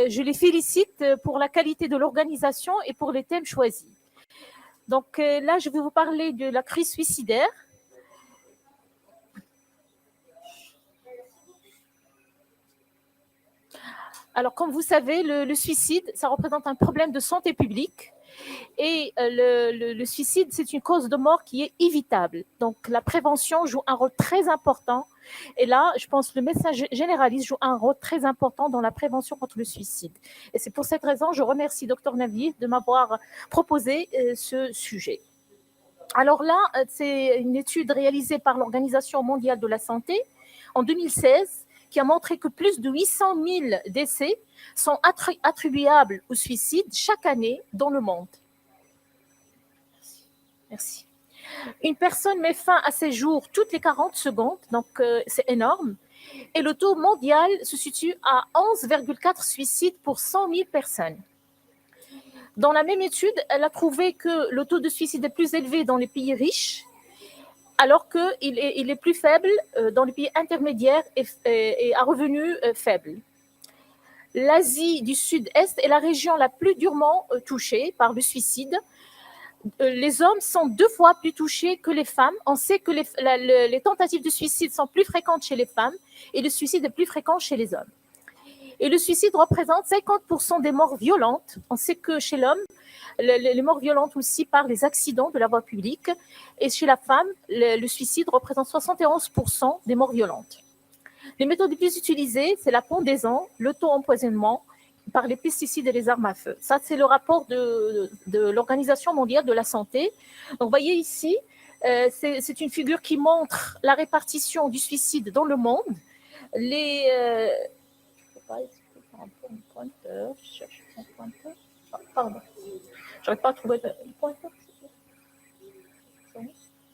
je les félicite pour la qualité de l'organisation et pour les thèmes choisis. Donc là, je vais vous parler de la crise suicidaire. Alors, comme vous savez, le suicide, ça représente un problème de santé publique. Et le suicide, c'est une cause de mort qui est évitable. Donc, la prévention joue un rôle très important. Et là, je pense que le médecin généraliste joue un rôle très important dans la prévention contre le suicide. Et c'est pour cette raison, je remercie Dr Navi de m'avoir proposé ce sujet. Alors là, c'est une étude réalisée par l'Organisation mondiale de la santé en 2016 qui a montré que plus de 800 000 décès sont attribuables au suicide chaque année dans le monde. Merci. Une personne met fin à ses jours toutes les 40 secondes, donc c'est énorme. Et le taux mondial se situe à 11,4 suicides pour 100 000 personnes. Dans la même étude, elle a trouvé que le taux de suicide est plus élevé dans les pays riches, alors qu'il est plus faible dans les pays intermédiaires et à revenus faibles. L'Asie du Sud-Est est la région la plus durement touchée par le suicide. Les hommes sont 2 fois plus touchés que les femmes. On sait que les tentatives de suicide sont plus fréquentes chez les femmes et le suicide est plus fréquent chez les hommes. Et le suicide représente 50% des morts violentes. On sait que chez l'homme, les morts violentes aussi par les accidents de la voie publique. Et chez la femme, le suicide représente 71% des morts violentes. Les méthodes les plus utilisées, c'est la pendaison, l'auto-empoisonnement par les pesticides et les armes à feu. Ça, c'est le rapport de l'Organisation mondiale de la santé. Donc, vous voyez ici, c'est une figure qui montre la répartition du suicide dans le monde. Les... un pointeur. Je cherche un pointeur. Ah, pardon. Je n'arrive pas à trouver le pointeur.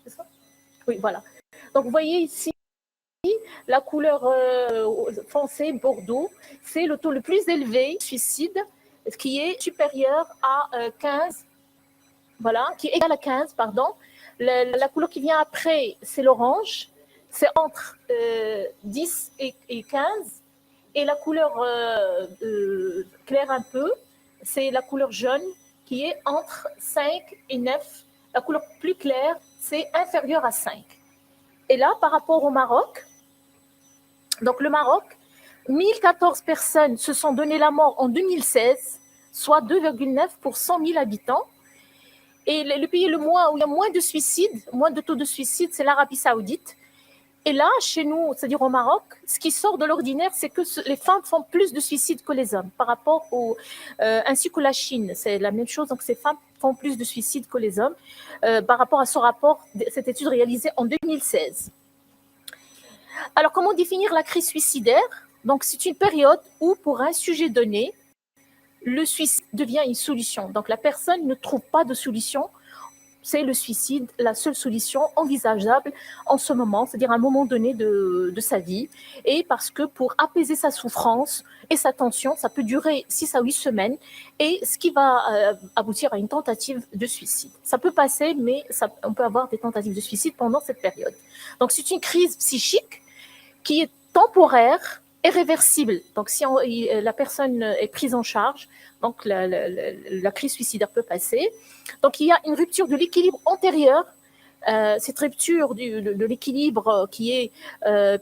C'est ça? Oui, voilà. Donc, vous voyez ici, la couleur foncée, bordeaux, c'est le taux le plus élevé de suicide, qui est supérieur à 15, voilà, qui est égal à 15, pardon. La couleur qui vient après, c'est l'orange, c'est entre 10 et 15. Et la couleur claire un peu, c'est la couleur jaune qui est entre 5 et 9. La couleur plus claire, c'est inférieur à 5. Et là, par rapport au Maroc, donc le Maroc, 1014 personnes se sont donné la mort en 2016, soit 2,9 pour 100 000 habitants. Et le pays où il y a moins de suicides, moins de taux de suicide, c'est l'Arabie Saoudite. Et là, chez nous, c'est-à-dire au Maroc, ce qui sort de l'ordinaire, c'est que les femmes font plus de suicides que les hommes, par rapport ainsi que la Chine, c'est la même chose. Donc, ces femmes font plus de suicides que les hommes, par rapport à ce rapport, cette étude réalisée en 2016. Alors, comment définir la crise suicidaire? Donc, c'est une période où, pour un sujet donné, le suicide devient une solution. Donc, la personne ne trouve pas de solution. C'est le suicide, la seule solution envisageable en ce moment, c'est-à-dire à un moment donné de sa vie. Et parce que pour apaiser sa souffrance et sa tension, ça peut durer 6 à 8 semaines, et ce qui va aboutir à une tentative de suicide. Ça peut passer, mais on peut avoir des tentatives de suicide pendant cette période. Donc, c'est une crise psychique qui est temporaire et réversible. Donc, si la personne est prise en charge, donc la crise suicidaire peut passer. Donc, il y a une rupture de l'équilibre antérieur. Cette rupture de l'équilibre qui est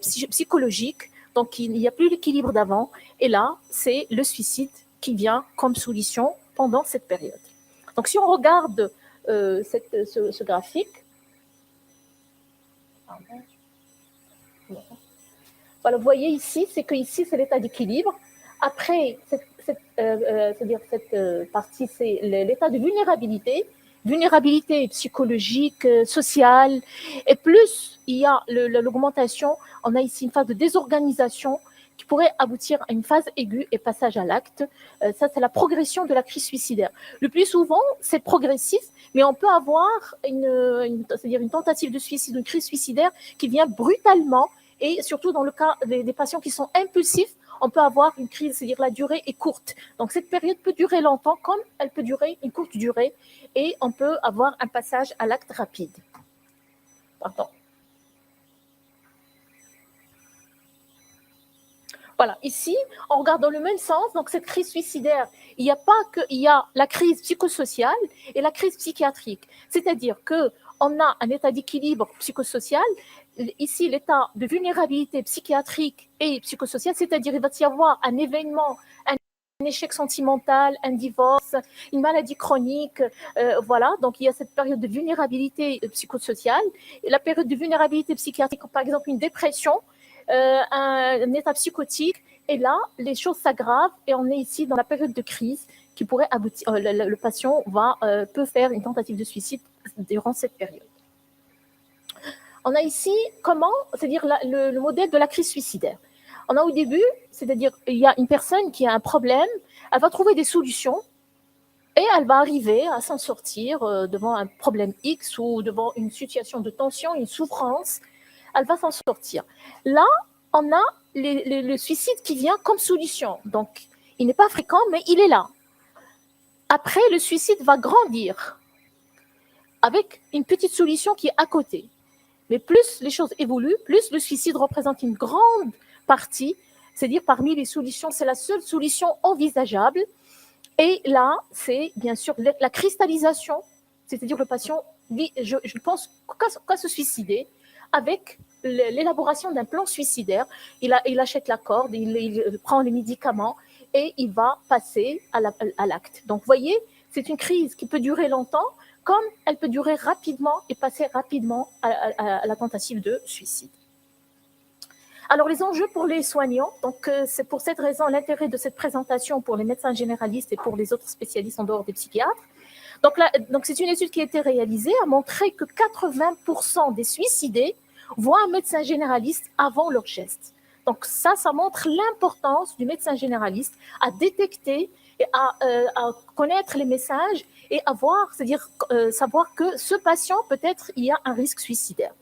psychologique. Donc, il n'y a plus l'équilibre d'avant. Et là, c'est le suicide qui vient comme solution pendant cette période. Donc, si on regarde ce graphique, voilà, vous voyez ici, c'est que ici, c'est l'état d'équilibre. Après, c'est-à-dire cette partie, c'est l'état de vulnérabilité psychologique, sociale. Et plus il y a l'augmentation, on a ici une phase de désorganisation qui pourrait aboutir à une phase aiguë et passage à l'acte. Ça, c'est la progression de la crise suicidaire. Le plus souvent, c'est progressif, mais on peut avoir c'est-à-dire une tentative de suicide, une crise suicidaire qui vient brutalement. Et surtout dans le cas des patients qui sont impulsifs, on peut avoir une crise, c'est-à-dire la durée est courte. Donc cette période peut durer longtemps comme elle peut durer une courte durée et on peut avoir un passage à l'acte rapide. Pardon. Voilà, ici, on regarde dans le même sens. Donc, cette crise suicidaire, il n'y a pas que, il y a la crise psychosociale et la crise psychiatrique. C'est-à-dire qu'on a un état d'équilibre psychosocial. Ici, l'état de vulnérabilité psychiatrique et psychosociale, c'est-à-dire il va y avoir un événement, un échec sentimental, un divorce, une maladie chronique, voilà. Donc, il y a cette période de vulnérabilité psychosociale. Et la période de vulnérabilité psychiatrique, par exemple, une dépression, un état psychotique, et là, les choses s'aggravent et on est ici dans la période de crise qui pourrait aboutir, le patient peut faire une tentative de suicide durant cette période. On a ici c'est-à-dire le modèle de la crise suicidaire. On a au début, c'est-à-dire il y a une personne qui a un problème, elle va trouver des solutions et elle va arriver à s'en sortir devant un problème X ou devant une situation de tension, une souffrance. Elle va s'en sortir. Là, on a le suicide qui vient comme solution. Donc, il n'est pas fréquent, mais il est là. Après, le suicide va grandir avec une petite solution qui est à côté. Mais plus les choses évoluent, plus le suicide représente une grande partie, c'est-à-dire parmi les solutions, c'est la seule solution envisageable. Et là, c'est bien sûr la cristallisation, c'est-à-dire le patient, je pense qu'à se suicider avec l'élaboration d'un plan suicidaire. Il achète la corde, il prend les médicaments et il va passer à l'acte. Donc, vous voyez, c'est une crise qui peut durer longtemps, comme elle peut durer rapidement et passer rapidement à la tentative de suicide. Alors, les enjeux pour les soignants, donc c'est pour cette raison l'intérêt de cette présentation pour les médecins généralistes et pour les autres spécialistes en dehors des psychiatres. Donc c'est une étude qui a été réalisée, a montré que 80% des suicidés voient un médecin généraliste avant leur geste. Donc ça montre l'importance du médecin généraliste à détecter et à connaître les messages et c'est-à-dire savoir que ce patient, peut-être, il y a un risque suicidaire.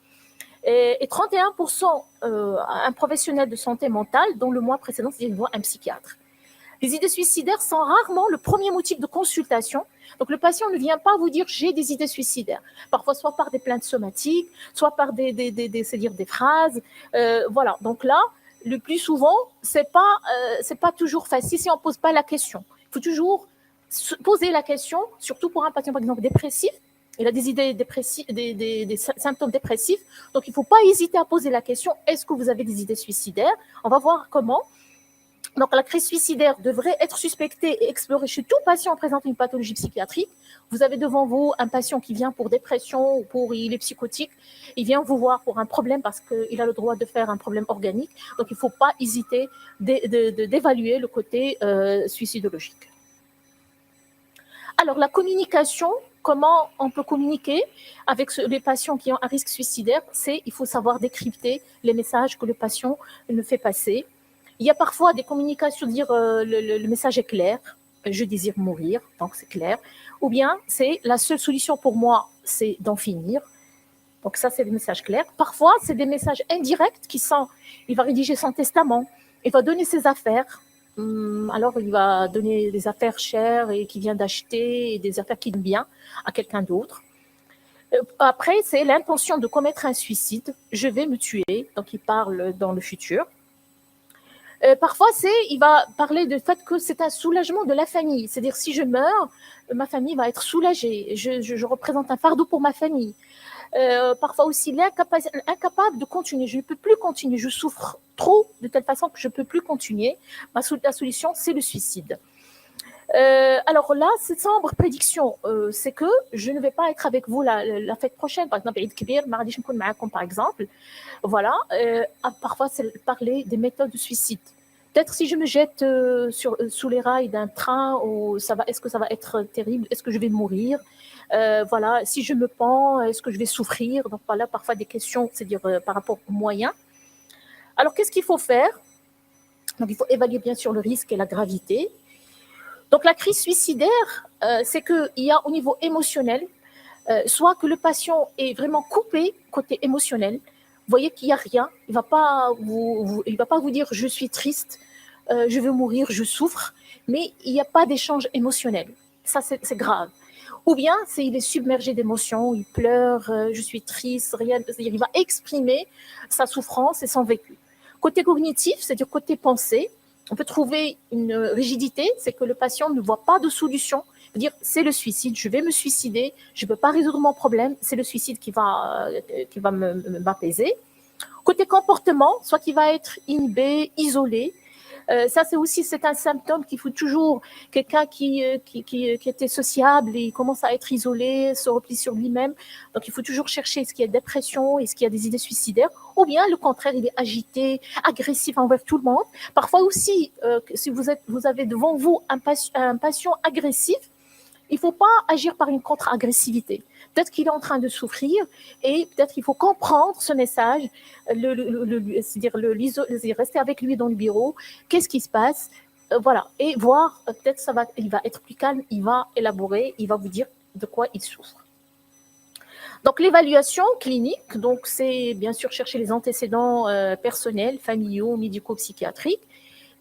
Et 31% un professionnel de santé mentale, dont le mois précédent, c'est-à-dire il voit un psychiatre. Les idées suicidaires sont rarement le premier motif de consultation. Donc, le patient ne vient pas vous dire « j'ai des idées suicidaires ». Parfois, soit par des plaintes somatiques, soit par c'est-à-dire des phrases. Voilà. Donc là, le plus souvent, c'est pas toujours facile si on ne pose pas la question. Il faut toujours poser la question, surtout pour un patient, par exemple, dépressif. Il a des idées dépressives, des symptômes dépressifs. Donc, il ne faut pas hésiter à poser la question « est-ce que vous avez des idées suicidaires ?» On va voir comment. Donc, la crise suicidaire devrait être suspectée et explorée chez tout patient présentant une pathologie psychiatrique. Vous avez devant vous un patient qui vient pour dépression ou il est psychotique. Il vient vous voir pour un problème parce qu'il a le droit de faire un problème organique. Donc, il ne faut pas hésiter d'évaluer le côté suicidologique. Alors, la communication, comment on peut communiquer avec les patients qui ont un risque suicidaire, il faut savoir décrypter les messages que le patient nous fait passer. Il y a parfois des communications, dire le message est clair, je désire mourir, donc c'est clair. Ou bien, c'est la seule solution pour moi, c'est d'en finir. Donc ça, c'est des messages clairs. Parfois, c'est des messages indirects il va rédiger son testament, il va donner ses affaires. Alors, il va donner des affaires chères et qu'il vient d'acheter et des affaires qu'il aime bien à quelqu'un d'autre. Après, c'est l'intention de commettre un suicide. Je vais me tuer. Donc, il parle dans le futur. Parfois, il va parler du fait que c'est un soulagement de la famille. C'est-à-dire, si je meurs, ma famille va être soulagée. Je représente un fardeau pour ma famille. Parfois aussi, incapable de continuer. Je ne peux plus continuer. Je souffre trop de telle façon que je ne peux plus continuer. La solution, c'est le suicide. Alors là, cette sombre prédiction, c'est que je ne vais pas être avec vous la fête prochaine. Par exemple, Eid Kibir, Maradi Shmkoun Ma'akoum, par exemple. Voilà. Parfois, c'est parler des méthodes de suicide. Peut-être si je me jette sous les rails d'un train, est-ce que ça va être terrible? Est-ce que je vais mourir? Voilà. Si je me pends, est-ce que je vais souffrir? Donc voilà, parfois des questions, c'est-à-dire par rapport aux moyens. Alors, qu'est-ce qu'il faut faire? Donc, il faut évaluer bien sûr le risque et la gravité. Donc, la crise suicidaire, c'est qu'il y a au niveau émotionnel, soit que le patient est vraiment coupé côté émotionnel. Vous voyez qu'il n'y a rien. Il ne va pas vous dire « je suis triste, je veux mourir, je souffre », mais il n'y a pas d'échange émotionnel. Ça, c'est grave. Ou bien, il est submergé d'émotions, il pleure, je suis triste, rien. C'est-à-dire, il va exprimer sa souffrance et son vécu. Côté cognitif, c'est-à-dire côté pensée, on peut trouver une rigidité, c'est que le patient ne voit pas de solution. Il peut dire, c'est le suicide, je vais me suicider, je ne peux pas résoudre mon problème, c'est le suicide qui va m'apaiser. Côté comportement, soit qu'il va être inhibé, isolé. Ça, c'est un symptôme qu'il faut toujours. Quelqu'un qui était sociable et commence à être isolé, se replie sur lui-même. Donc, il faut toujours chercher est-ce qu'il y a dépression, est-ce qu'il y a des idées suicidaires, ou bien le contraire, il est agité, agressif envers tout le monde. Parfois aussi, si vous avez devant vous un patient agressif, il ne faut pas agir par une contre-agressivité. Peut-être qu'il est en train de souffrir et peut-être qu'il faut comprendre ce message, c'est-à-dire rester avec lui dans le bureau, qu'est-ce qui se passe, voilà, et voir, peut-être il va être plus calme, il va élaborer, il va vous dire de quoi il souffre. Donc l'évaluation clinique, donc c'est bien sûr chercher les antécédents personnels, familiaux, médico-psychiatriques,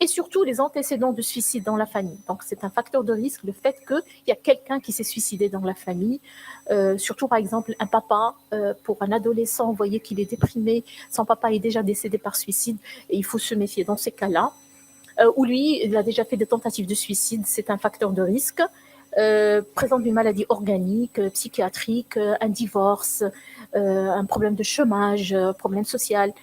et surtout les antécédents de suicide dans la famille. Donc, c'est un facteur de risque, le fait qu'il y a quelqu'un qui s'est suicidé dans la famille. Surtout, par exemple, un papa, pour un adolescent, vous voyez qu'il est déprimé, son papa est déjà décédé par suicide, et il faut se méfier dans ces cas-là. Ou lui, il a déjà fait des tentatives de suicide, c'est un facteur de risque. Présente d'une maladie organique, psychiatrique, un divorce, un problème de chômage, problème social,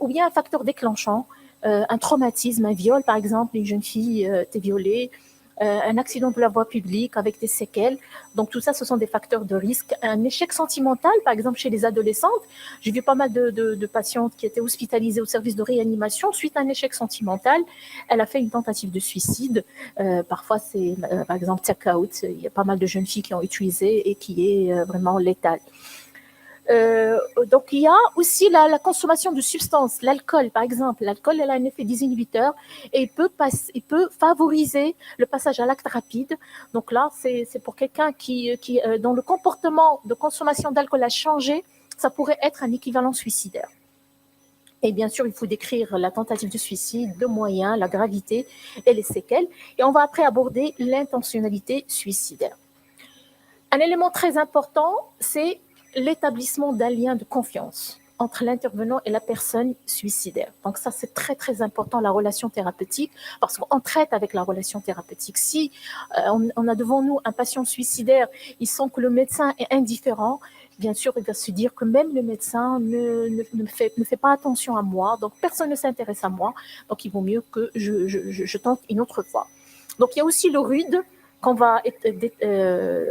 ou bien un facteur déclenchant, un traumatisme, un viol par exemple, une jeune fille était violée, un accident de la voie publique avec des séquelles. Donc tout ça, ce sont des facteurs de risque. Un échec sentimental, par exemple chez les adolescentes. J'ai vu pas mal de patientes qui étaient hospitalisées au service de réanimation suite à un échec sentimental. Elle a fait une tentative de suicide. Parfois, c'est par exemple check-out. Il y a pas mal de jeunes filles qui ont utilisé et qui est vraiment létale. Donc, il y a aussi la consommation de substances. L'alcool, par exemple. L'alcool, elle a un effet désinhibiteur et il peut favoriser le passage à l'acte rapide. Donc là, c'est pour quelqu'un dont le comportement de consommation d'alcool a changé, ça pourrait être un équivalent suicidaire. Et bien sûr, il faut décrire la tentative de suicide, le moyen, la gravité et les séquelles. Et on va après aborder l'intentionnalité suicidaire. Un élément très important, c'est l'établissement d'un lien de confiance entre l'intervenant et la personne suicidaire. Donc ça, c'est très, très important, la relation thérapeutique, parce qu'on traite avec la relation thérapeutique. Si on a devant nous un patient suicidaire, il sent que le médecin est indifférent, bien sûr, il va se dire que même le médecin ne fait pas attention à moi, donc personne ne s'intéresse à moi, donc il vaut mieux que je tente une autre fois. Donc il y a aussi le RUD, qu'on va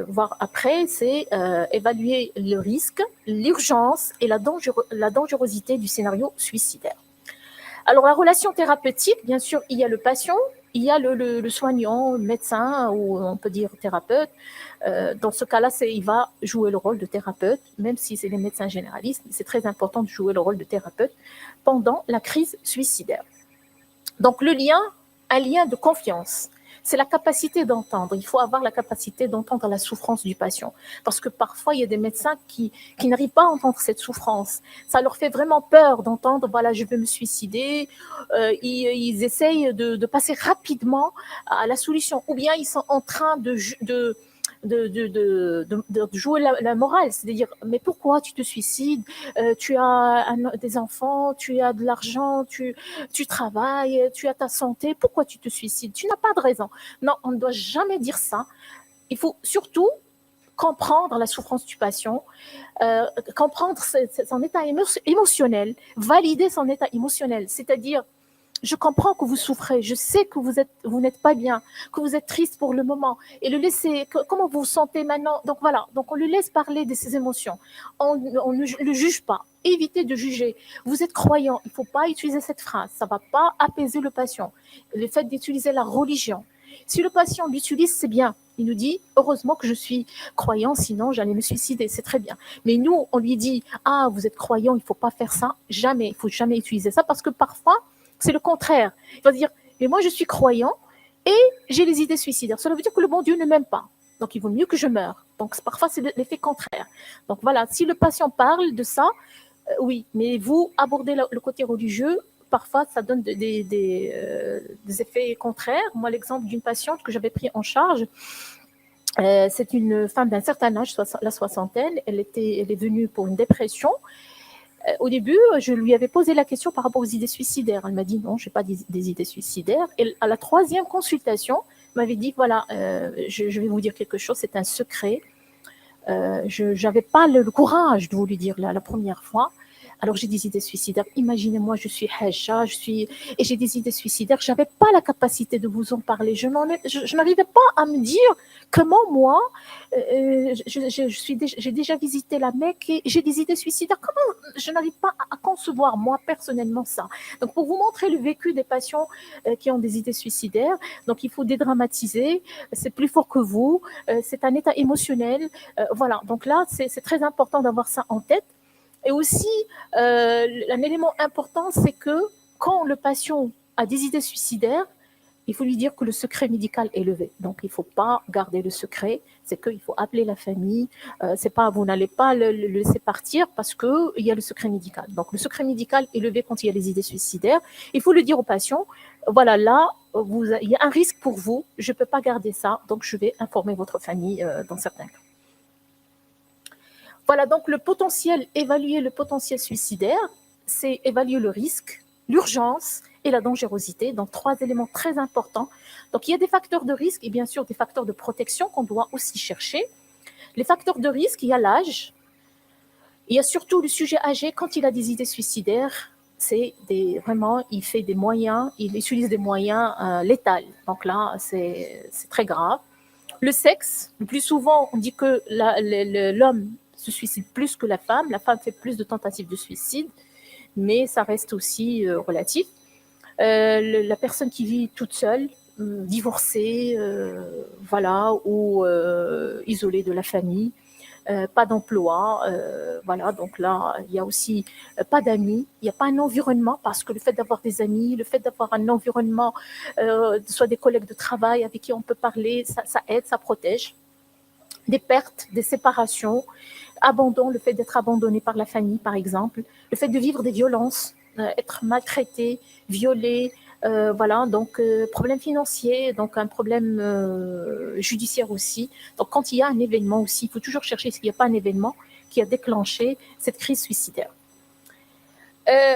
voir après, c'est évaluer le risque, l'urgence et la dangerosité du scénario suicidaire. Alors, la relation thérapeutique, bien sûr, il y a le patient, il y a le soignant, le médecin, ou on peut dire thérapeute. Dans ce cas-là, il va jouer le rôle de thérapeute, même si c'est les médecins généralistes. C'est très important de jouer le rôle de thérapeute pendant la crise suicidaire. Donc, un lien de confiance. C'est la capacité d'entendre. Il faut avoir la capacité d'entendre la souffrance du patient. Parce que parfois, il y a des médecins qui n'arrivent pas à entendre cette souffrance. Ça leur fait vraiment peur d'entendre, voilà, je vais me suicider. Ils essayent de passer rapidement à la solution. Ou bien ils sont en train de jouer la morale, c'est-à-dire, mais pourquoi tu te suicides, tu as des enfants, tu as de l'argent, tu travailles, tu as ta santé, pourquoi tu te suicides? Tu n'as pas de raison. Non, on ne doit jamais dire ça. Il faut surtout comprendre la souffrance du patient, comprendre son état émotionnel, valider son état émotionnel, c'est-à-dire, je comprends que vous souffrez, je sais que vous n'êtes pas bien, que vous êtes triste pour le moment, et le laisser, comment vous vous sentez maintenant. Donc voilà, donc on le laisse parler de ses émotions, on ne le juge pas, évitez de juger. Vous êtes croyant, il ne faut pas utiliser cette phrase, ça ne va pas apaiser le patient. Le fait d'utiliser la religion, si le patient l'utilise, c'est bien. Il nous dit, heureusement que je suis croyant, sinon j'allais me suicider, c'est très bien. Mais nous, on lui dit, ah, vous êtes croyant, il ne faut pas faire ça, jamais, il ne faut jamais utiliser ça, parce que parfois, c'est le contraire. Il va dire, mais moi je suis croyant et j'ai les idées suicidaires. Cela veut dire que le bon Dieu ne m'aime pas. Donc il vaut mieux que je meure. Donc parfois c'est l'effet contraire. Donc voilà, si le patient parle de ça, oui, mais vous abordez le côté religieux, parfois ça donne des effets contraires. Moi, l'exemple d'une patiente que j'avais pris en charge, c'est une femme d'un certain âge, la soixantaine, elle est venue pour une dépression. Au début, je lui avais posé la question par rapport aux idées suicidaires. Elle m'a dit non, je n'ai pas des idées suicidaires. Et à la troisième consultation, elle m'avait dit voilà, je vais vous dire quelque chose, c'est un secret. Je n'avais pas le courage de vous lui dire la première fois. Alors j'ai des idées suicidaires. Imaginez-moi, je suis hajja, et j'ai des idées suicidaires. Je n'avais pas la capacité de vous en parler. Je n'arrivais pas à me dire comment moi, j'ai déjà visité la Mecque et j'ai des idées suicidaires. Comment je n'arrive pas à concevoir moi personnellement ça. Donc pour vous montrer le vécu des patients qui ont des idées suicidaires, donc il faut dédramatiser. C'est plus fort que vous. C'est un état émotionnel. Voilà. Donc là, c'est très important d'avoir ça en tête. Et aussi, un élément important, c'est que quand le patient a des idées suicidaires, il faut lui dire que le secret médical est levé. Donc, il ne faut pas garder le secret. C'est qu'il faut appeler la famille. C'est pas, vous n'allez pas le laisser partir parce qu'il y a le secret médical. Donc, le secret médical est levé quand il y a les idées suicidaires. Il faut le dire au patient. Voilà, là, il y a un risque pour vous. Je ne peux pas garder ça. Donc, je vais informer votre famille dans certains cas. Voilà, donc évaluer le potentiel suicidaire, c'est évaluer le risque, l'urgence et la dangerosité, donc 3 éléments très importants. Donc il y a des facteurs de risque et bien sûr des facteurs de protection qu'on doit aussi chercher. Les facteurs de risque, il y a l'âge, il y a surtout le sujet âgé quand il a des idées suicidaires, vraiment, il fait des moyens, il utilise des moyens létals. Donc là, c'est très grave. Le sexe, le plus souvent, on dit que l'homme se suicide plus que la femme fait plus de tentatives de suicide, mais ça reste aussi relatif. La personne qui vit toute seule, divorcée, voilà, ou isolée de la famille, pas d'emploi, voilà, donc là, il y a aussi pas d'amis, il n'y a pas un environnement, parce que le fait d'avoir des amis, le fait d'avoir un environnement, soit des collègues de travail avec qui on peut parler, ça aide, ça protège. Des pertes, des séparations, abandon, le fait d'être abandonné par la famille, par exemple, le fait de vivre des violences, être maltraité, violé, voilà, donc problème financier, donc un problème judiciaire aussi. Donc quand il y a un événement aussi, il faut toujours chercher s'il n'y a pas un événement qui a déclenché cette crise suicidaire.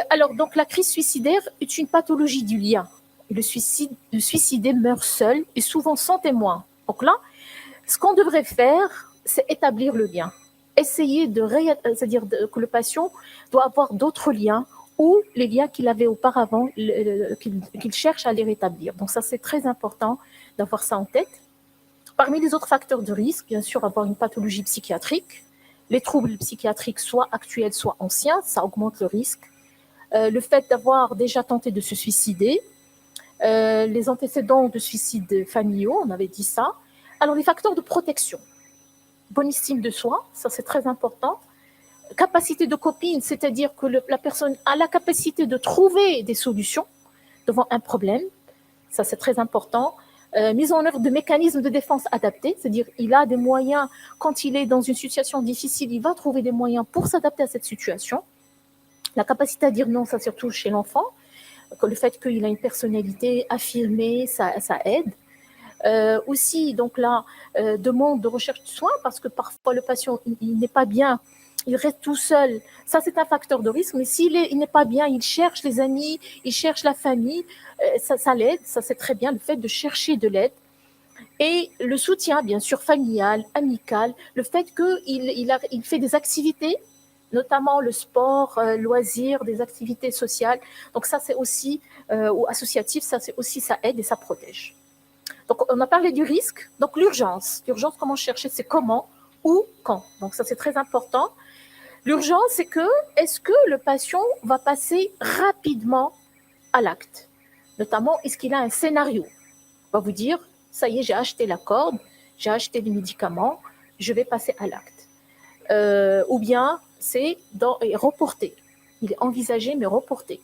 Alors, donc la crise suicidaire est une pathologie du lien. Le suicidé meurt seul et souvent sans témoin. Donc là, ce qu'on devrait faire, c'est établir le lien. Essayer c'est-à-dire que le patient doit avoir d'autres liens ou les liens qu'il avait auparavant, qu'il cherche à les rétablir. Donc ça, c'est très important d'avoir ça en tête. Parmi les autres facteurs de risque, bien sûr, avoir une pathologie psychiatrique. Les troubles psychiatriques, soit actuels, soit anciens, ça augmente le risque. Le fait d'avoir déjà tenté de se suicider, les antécédents de suicides familiaux, on avait dit ça. Alors, les facteurs de protection. Bonne estime de soi, ça c'est très important. Capacité de coping, c'est-à-dire que la personne a la capacité de trouver des solutions devant un problème, ça c'est très important. Mise en œuvre de mécanismes de défense adaptés, c'est-à-dire il a des moyens, quand il est dans une situation difficile, il va trouver des moyens pour s'adapter à cette situation. La capacité à dire non, ça surtout chez l'enfant, le fait qu'il a une personnalité affirmée, ça aide. Aussi, donc là, demande de recherche de soins, parce que parfois le patient, il n'est pas bien, il reste tout seul. Ça, c'est un facteur de risque, mais s'il n'est pas bien, il cherche les amis, il cherche la famille, ça l'aide, ça c'est très bien, le fait de chercher de l'aide. Et le soutien, bien sûr, familial, amical, le fait qu'il fait des activités, notamment le sport, loisirs, des activités sociales. Donc ça, c'est aussi, ou associatif, ça aide et ça protège. Donc, on a parlé du risque. Donc, l'urgence. L'urgence, comment chercher, c'est comment, où, quand. Donc, ça, c'est très important. L'urgence, c'est est-ce que le patient va passer rapidement à l'acte? Notamment, est-ce qu'il a un scénario? Il va vous dire, ça y est, j'ai acheté la corde, j'ai acheté les médicaments, je vais passer à l'acte. Ou bien, c'est reporté. Il est envisagé, mais reporté.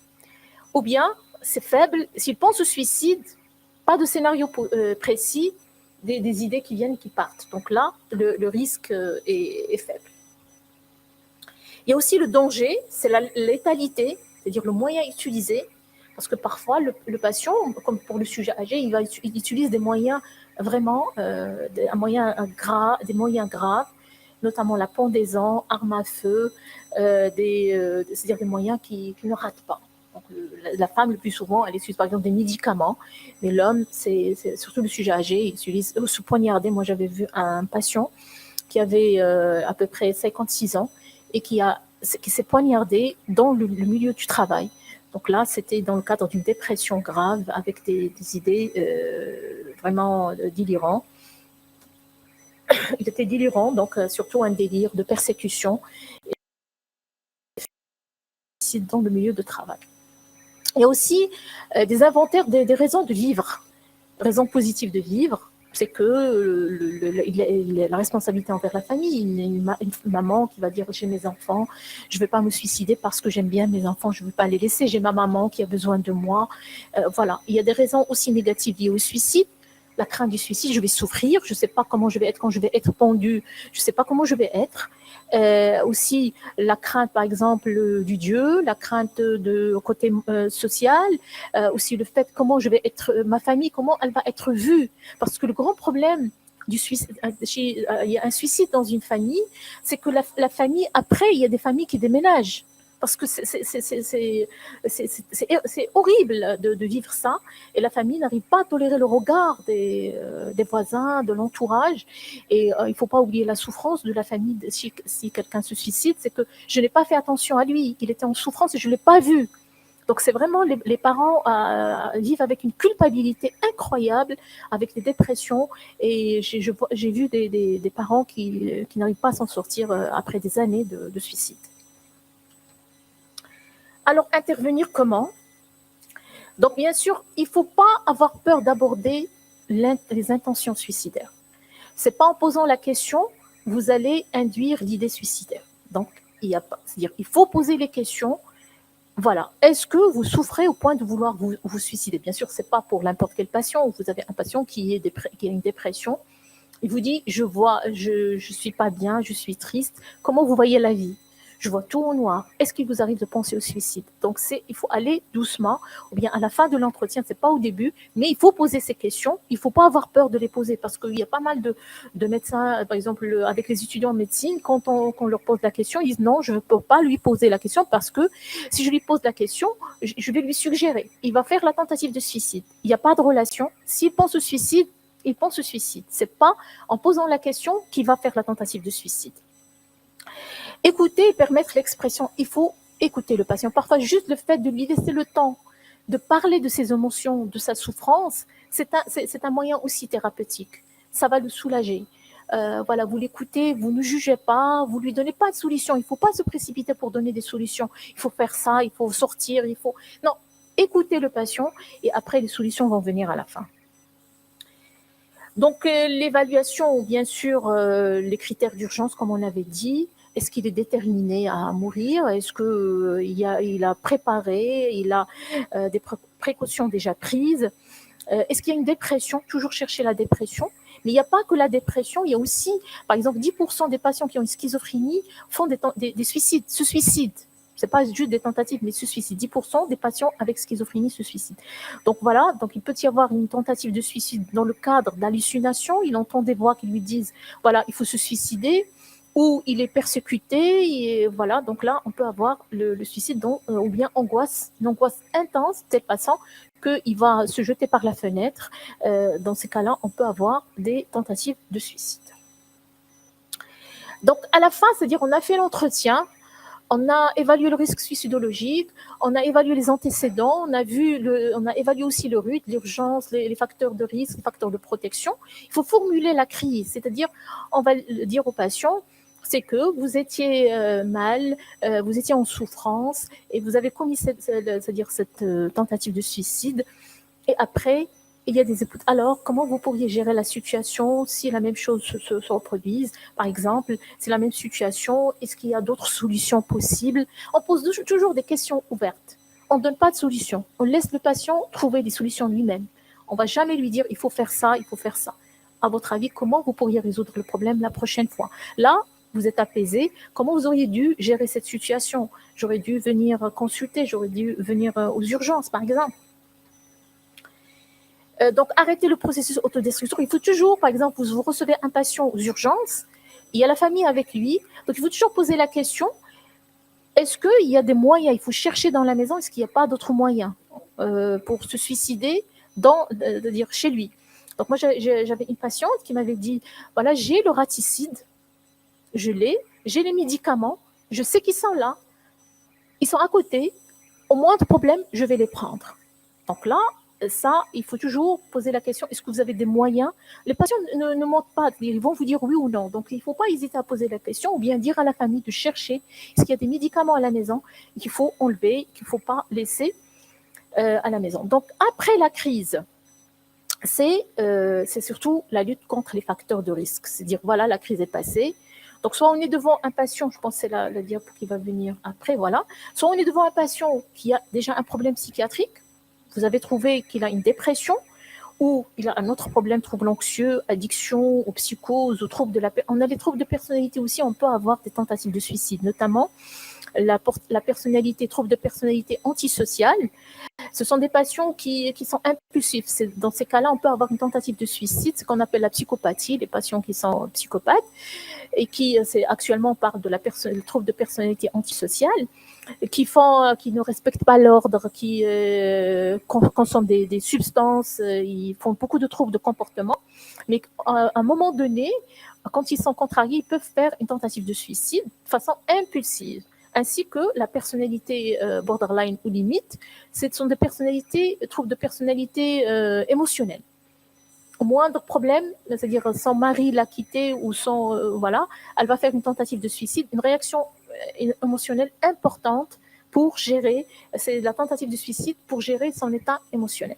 Ou bien, c'est faible. S'il pense au suicide, pas de scénario précis, des idées qui viennent et qui partent. Donc là, le risque est faible. Il y a aussi le danger, c'est la létalité, c'est-à-dire le moyen utilisé, parce que parfois, le patient, comme pour le sujet âgé, il utilise des moyens vraiment, des moyens graves, notamment la pendaison, armes à feu, c'est-à-dire des moyens qui ne ratent pas. Donc, la femme, le plus souvent, elle utilise par exemple des médicaments, mais l'homme, c'est surtout le sujet âgé, il utilise se poignarder. Moi, j'avais vu un patient qui avait à peu près 56 ans et qui s'est poignardé dans le milieu du travail. Donc là, c'était dans le cadre d'une dépression grave avec des idées vraiment délirantes. Il était délirant, donc surtout un délire de persécution dans le milieu de travail. Il y a aussi des inventaires des raisons de vivre, raisons positives de vivre. C'est que la responsabilité envers la famille, une maman qui va dire j'ai mes enfants, je ne vais pas me suicider parce que j'aime bien mes enfants, je ne veux pas les laisser, j'ai ma maman qui a besoin de moi. Voilà, il y a des raisons aussi négatives liées au suicide. La crainte du suicide, je vais souffrir, je ne sais pas comment je vais être quand je vais être pendue, je ne sais pas comment je vais être. Aussi la crainte, par exemple, du Dieu, la crainte de côté social, aussi le fait comment je vais être, ma famille, comment elle va être vue. Parce que le grand problème du suicide, il y a un suicide dans une famille, c'est que la famille, après, il y a des familles qui déménagent. Parce que c'est horrible de vivre ça. Et la famille n'arrive pas à tolérer le regard des voisins, de l'entourage. Et il ne faut pas oublier la souffrance de la famille. Si quelqu'un se suicide, c'est que je n'ai pas fait attention à lui. Il était en souffrance et je ne l'ai pas vu. Donc, c'est vraiment les parents vivent avec une culpabilité incroyable, avec des dépressions. Et j'ai vu des parents qui n'arrivent pas à s'en sortir après des années de suicide. Alors, intervenir comment? Donc, bien sûr, il ne faut pas avoir peur d'aborder les intentions suicidaires. Ce n'est pas en posant la question, vous allez induire l'idée suicidaire. Donc, c'est-à-dire, il faut poser les questions. Voilà. Est-ce que vous souffrez au point de vouloir vous suicider? Bien sûr, ce n'est pas pour n'importe quel patient. Vous avez un patient qui a une dépression. Il vous dit, je suis pas bien, je suis triste. Comment vous voyez la vie? Je vois tout en noir. Est-ce qu'il vous arrive de penser au suicide? Donc, il faut aller doucement, ou bien à la fin de l'entretien, c'est pas au début, mais il faut poser ces questions. Il faut pas avoir peur de les poser parce qu'il y a pas mal de médecins, par exemple, avec les étudiants en médecine, quand on leur pose la question, ils disent non, je ne peux pas lui poser la question parce que si je lui pose la question, je vais lui suggérer. Il va faire la tentative de suicide. Il n'y a pas de relation. S'il pense au suicide, il pense au suicide. Ce n'est pas en posant la question qu'il va faire la tentative de suicide. Écouter et permettre l'expression. Il faut écouter le patient. Parfois, juste le fait de lui laisser le temps de parler de ses émotions, de sa souffrance, c'est un moyen aussi thérapeutique. Ça va le soulager. Voilà, vous l'écoutez, vous ne jugez pas, vous ne lui donnez pas de solution. Il ne faut pas se précipiter pour donner des solutions. Il faut faire ça, il faut sortir, il faut... Non, écoutez le patient et après, les solutions vont venir à la fin. Donc, l'évaluation, bien sûr, les critères d'urgence, comme on avait dit. Est-ce qu'il est déterminé à mourir? Est-ce qu'il a préparé? Il a des précautions déjà prises? Est-ce qu'il y a une dépression? Toujours chercher la dépression. Mais il n'y a pas que la dépression, il y a aussi, par exemple, 10% des patients qui ont une schizophrénie font des suicides, se suicident. Ce n'est pas juste des tentatives, mais se suicident. 10% des patients avec schizophrénie se suicident. Donc voilà, donc il peut y avoir une tentative de suicide dans le cadre d'hallucination. Il entend des voix qui lui disent, voilà, il faut se suicider, ou il est persécuté, et voilà, donc là, on peut avoir le suicide, ou bien une angoisse intense, tel patient qu'il va se jeter par la fenêtre. Dans ces cas-là, on peut avoir des tentatives de suicide. Donc, à la fin, c'est-à-dire on a fait l'entretien, on a évalué le risque suicidologique, on a évalué les antécédents, on a évalué aussi le RUT, l'urgence, les facteurs de risque, les facteurs de protection. Il faut formuler la crise, c'est-à-dire on va dire au patient, c'est que vous étiez mal, vous étiez en souffrance et vous avez commis cette tentative de suicide. Et après, il y a des écoutes. Alors, comment vous pourriez gérer la situation si la même chose se reproduise? Par exemple, c'est la même situation, est-ce qu'il y a d'autres solutions possibles? On pose toujours des questions ouvertes. On ne donne pas de solution. On laisse le patient trouver des solutions lui-même. On ne va jamais lui dire, il faut faire ça, il faut faire ça. À votre avis, comment vous pourriez résoudre le problème la prochaine fois? Là, vous êtes apaisé. Comment vous auriez dû gérer cette situation? J'aurais dû venir consulter, j'aurais dû venir aux urgences, par exemple. Donc, arrêter le processus autodestructeur. Il faut toujours, par exemple, vous recevez un patient aux urgences il y a la famille avec lui. Donc, il faut toujours poser la question, est-ce qu'il y a des moyens? Il faut chercher dans la maison, est-ce qu'il n'y a pas d'autres moyens pour se suicider dire chez lui. Donc, moi, j'avais une patiente qui m'avait dit, voilà, j'ai le raticide, j'ai les médicaments, je sais qu'ils sont là, ils sont à côté, au moindre problème, je vais les prendre. Donc là, ça, il faut toujours poser la question, est-ce que vous avez des moyens? Les patients ne mentent pas, ils vont vous dire oui ou non. Donc, il ne faut pas hésiter à poser la question ou bien dire à la famille de chercher est-ce qu'il y a des médicaments à la maison qu'il faut enlever, qu'il ne faut pas laisser à la maison. Donc, après la crise, c'est surtout la lutte contre les facteurs de risque. C'est dire, voilà, la crise est passée. Donc, soit on est devant un patient, je pense que c'est la diapo qui va venir après, voilà. Soit on est devant un patient qui a déjà un problème psychiatrique, vous avez trouvé qu'il a une dépression ou il a un autre problème, trouble anxieux, addiction, ou psychose, ou trouble de la... On a les troubles de personnalité aussi, on peut avoir des tentatives de suicide, notamment la personnalité, trouble de personnalité antisociale. Ce sont des patients qui sont impulsifs. Dans ces cas-là, on peut avoir une tentative de suicide, ce qu'on appelle la psychopathie, les patients qui sont psychopathes, et qui, actuellement, on parle de le trouble de personnalité antisociale, qui ne respectent pas l'ordre, qui consomment des substances, ils font beaucoup de troubles de comportement, mais à un moment donné, quand ils sont contrariés, ils peuvent faire une tentative de suicide de façon impulsive, ainsi que la personnalité borderline ou limite, ce sont des troubles de personnalité émotionnelle. Au moindre problème, c'est-à-dire son mari l'a quitté ou voilà, elle va faire une tentative de suicide, une réaction émotionnelle importante pour gérer, c'est la tentative de suicide pour gérer son état émotionnel.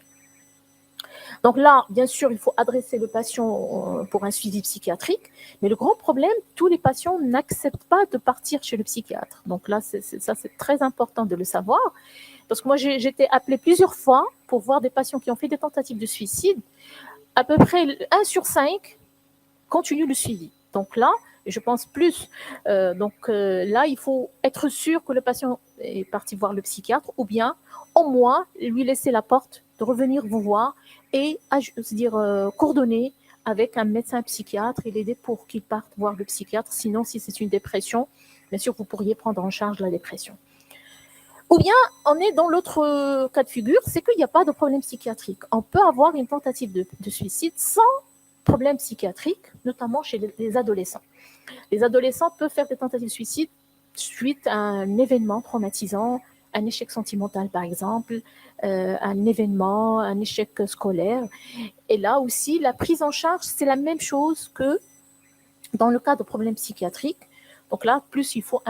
Donc là, bien sûr, il faut adresser le patient pour un suivi psychiatrique, mais le grand problème, tous les patients n'acceptent pas de partir chez le psychiatre. Donc là, c'est très important de le savoir, parce que moi, j'ai été appelée plusieurs fois pour voir des patients qui ont fait des tentatives de suicide. À peu près 1 sur 5 continue le suivi. Donc là, je pense plus. Là, il faut être sûr que le patient est parti voir le psychiatre ou bien au moins lui laisser la porte de revenir vous voir et coordonner avec un médecin psychiatre et l'aider pour qu'il parte voir le psychiatre. Sinon, si c'est une dépression, bien sûr, vous pourriez prendre en charge la dépression. Ou bien, on est dans l'autre cas de figure, c'est qu'il n'y a pas de problème psychiatrique. On peut avoir une tentative de suicide sans problème psychiatrique, notamment chez les adolescents. Les adolescents peuvent faire des tentatives de suicide suite à un événement traumatisant, un échec sentimental par exemple, un événement, un échec scolaire. Et là aussi, la prise en charge, c'est la même chose que dans le cas de problèmes psychiatriques. Donc là, plus il faut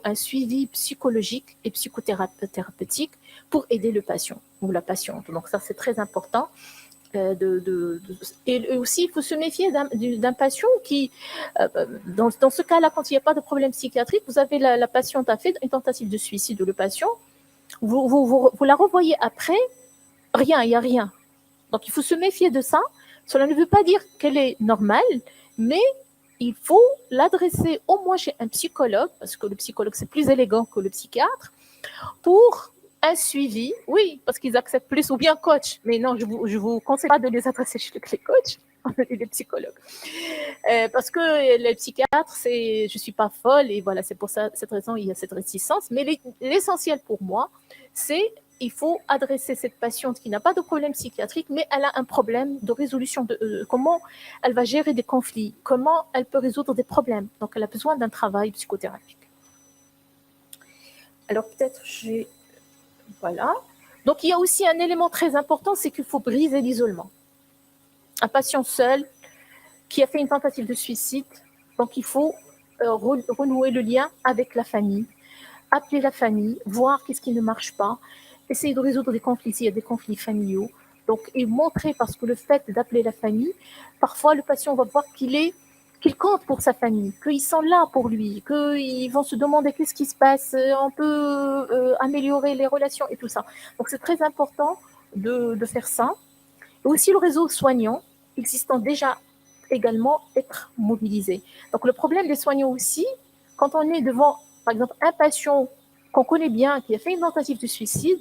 un suivi psychologique et psychothérapeutique pour aider le patient ou la patiente. Donc ça, c'est très important. Et aussi, il faut se méfier d'un patient qui, dans ce cas-là, quand il n'y a pas de problème psychiatrique, vous avez la patiente a fait une tentative de suicide ou le patient, vous la revoyez après, rien, il n'y a rien. Donc il faut se méfier de ça. Cela ne veut pas dire qu'elle est normale, mais il faut l'adresser au moins chez un psychologue, parce que le psychologue, c'est plus élégant que le psychiatre, pour un suivi, oui, parce qu'ils acceptent plus, ou bien coach. Mais non, je vous conseille pas de les adresser chez les coachs, les psychologues. Parce que les psychiatres, je suis pas folle, et voilà, c'est pour cette raison, il y a cette réticence. Mais l'essentiel pour moi, c'est il faut adresser cette patiente qui n'a pas de problème psychiatrique, mais elle a un problème de résolution de comment elle va gérer des conflits, comment elle peut résoudre des problèmes. Donc, elle a besoin d'un travail psychothérapique. Alors, peut-être voilà. Donc, il y a aussi un élément très important, c'est qu'il faut briser l'isolement. Un patient seul qui a fait une tentative de suicide, donc il faut renouer le lien avec la famille, appeler la famille, voir qu'est-ce qui ne marche pas, essayer de résoudre des conflits s'il y a des conflits familiaux. Donc, et montrer, parce que le fait d'appeler la famille, parfois le patient va voir qu'il compte pour sa famille, qu'ils sont là pour lui, qu'ils vont se demander qu'est-ce qui se passe, on peut améliorer les relations et tout ça. Donc, c'est très important de faire ça. Et aussi le réseau soignant existant déjà également être mobilisé. Donc, le problème des soignants aussi, quand on est devant, par exemple, un patient qu'on connaît bien, qui a fait une tentative de suicide,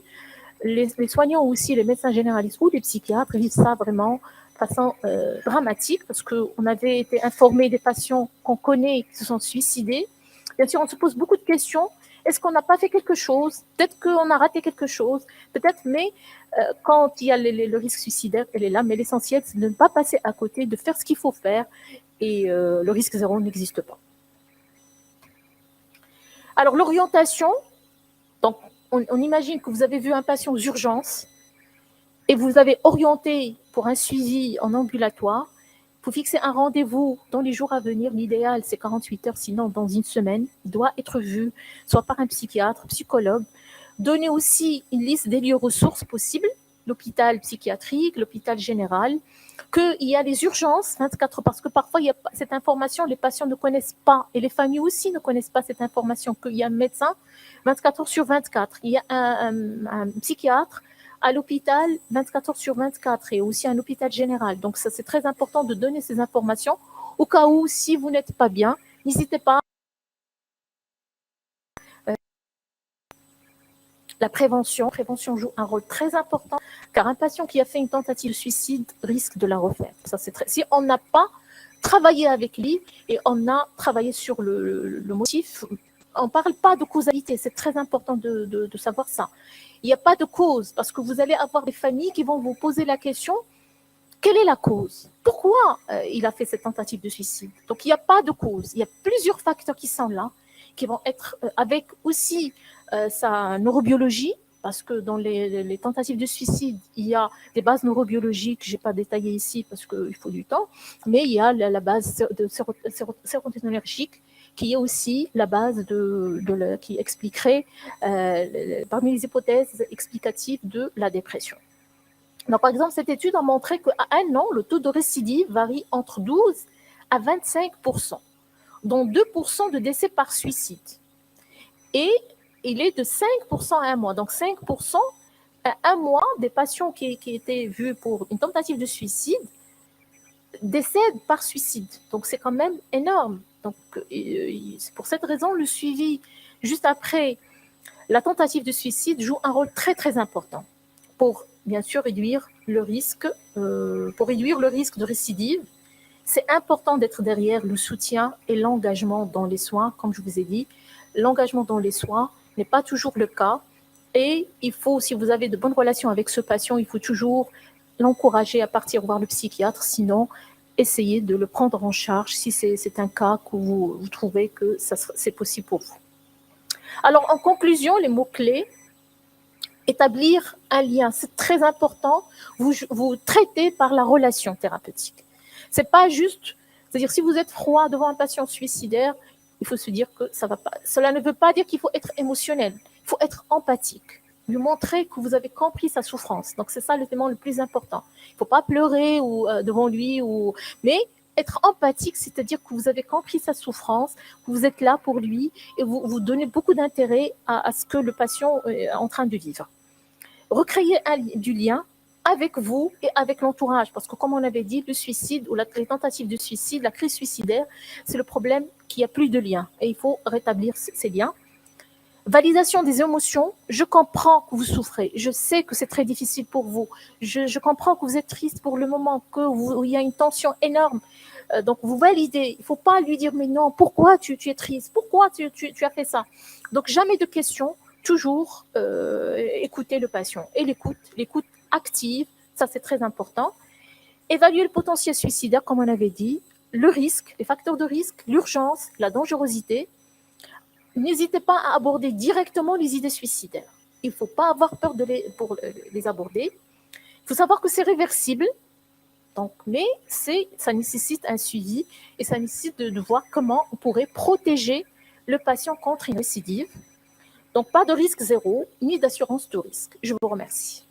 les soignants aussi, les médecins généralistes ou les psychiatres, ils savent vraiment façon dramatique, parce qu'on avait été informé des patients qu'on connaît qui se sont suicidés. Bien sûr, on se pose beaucoup de questions. Est-ce qu'on n'a pas fait quelque chose? Peut-être qu'on a raté quelque chose, peut-être, mais quand il y a le risque suicidaire, elle est là. Mais l'essentiel, c'est de ne pas passer à côté, de faire ce qu'il faut faire, et le risque zéro n'existe pas. Alors, l'orientation, donc, on imagine que vous avez vu un patient aux urgences et vous avez orienté pour un suivi en ambulatoire. Vous fixez un rendez-vous dans les jours à venir. L'idéal, c'est 48 heures, sinon dans une semaine. Il doit être vu, soit par un psychiatre, psychologue. Donnez aussi une liste des lieux ressources possibles, l'hôpital psychiatrique, l'hôpital général, qu'il y a les urgences 24 heures, parce que parfois, il y a cette information, les patients ne connaissent pas, et les familles aussi ne connaissent pas cette information, qu'il y a un médecin 24 heures sur 24, il y a un psychiatre à l'hôpital 24 heures sur 24 et aussi un hôpital général. Donc, ça, c'est très important de donner ces informations au cas où, si vous n'êtes pas bien, n'hésitez pas. La prévention joue un rôle très important, car un patient qui a fait une tentative de suicide risque de la refaire. Ça, c'est très... Si on n'a pas travaillé avec lui et on a travaillé sur le motif, on ne parle pas de causalité, c'est très important de savoir ça. Il n'y a pas de cause, parce que vous allez avoir des familles qui vont vous poser la question, quelle est la cause? Pourquoi il a fait cette tentative de suicide? Donc, il n'y a pas de cause. Il y a plusieurs facteurs qui sont là, qui vont être avec aussi sa neurobiologie, parce que dans les tentatives de suicide, il y a des bases neurobiologiques, je n'ai pas détaillé ici parce qu'il faut du temps, mais il y a la base sérotoninergique, qui est aussi la base qui expliquerait parmi les hypothèses explicatives de la dépression. Donc, par exemple, cette étude a montré qu'à 1 an, le taux de récidive varie entre 12 à 25%, dont 2% de décès par suicide. Et il est de 5% à 1 mois. Donc, 5% à 1 mois des patients qui étaient vus pour une tentative de suicide décèdent par suicide. Donc, c'est quand même énorme. Donc, c'est pour cette raison, le suivi juste après la tentative de suicide joue un rôle très, très important pour, bien sûr, réduire le risque de récidive. C'est important d'être derrière le soutien et l'engagement dans les soins. Comme je vous ai dit, l'engagement dans les soins n'est pas toujours le cas. Et il faut, si vous avez de bonnes relations avec ce patient, il faut toujours l'encourager à partir voir le psychiatre. Sinon, essayez de le prendre en charge si c'est un cas que vous trouvez que c'est possible pour vous. Alors, en conclusion, les mots-clés: établir un lien, c'est très important. Vous traitez par la relation thérapeutique. C'est pas juste, c'est-à-dire si vous êtes froid devant un patient suicidaire, il faut se dire que ça va pas. Cela ne veut pas dire qu'il faut être émotionnel. Il faut être empathique, lui montrer que vous avez compris sa souffrance. Donc c'est ça l'élément le plus important. Il ne faut pas pleurer devant lui, mais être empathique, c'est-à-dire que vous avez compris sa souffrance, que vous êtes là pour lui et vous donnez beaucoup d'intérêt à ce que le patient est en train de vivre. Recréer du lien avec vous et avec l'entourage, parce que comme on avait dit, le suicide ou les tentatives de suicide, la crise suicidaire, c'est le problème qu'il n'y a plus de lien et il faut rétablir ces liens. Validation des émotions: je comprends que vous souffrez, je sais que c'est très difficile pour vous, je comprends que vous êtes triste pour le moment, qu'il y a une tension énorme, donc vous validez. Il ne faut pas lui dire mais non, pourquoi tu es triste, pourquoi tu as fait ça. Donc jamais de questions, toujours écouter le patient. Et l'écoute active, ça c'est très important. Évaluer le potentiel suicidaire, comme on avait dit, le risque, les facteurs de risque, l'urgence, la dangerosité. N'hésitez pas à aborder directement les idées suicidaires. Il ne faut pas avoir peur pour les aborder. Il faut savoir que c'est réversible, donc, mais ça nécessite un suivi et ça nécessite de voir comment on pourrait protéger le patient contre une récidive. Donc, pas de risque zéro, ni d'assurance de risque. Je vous remercie.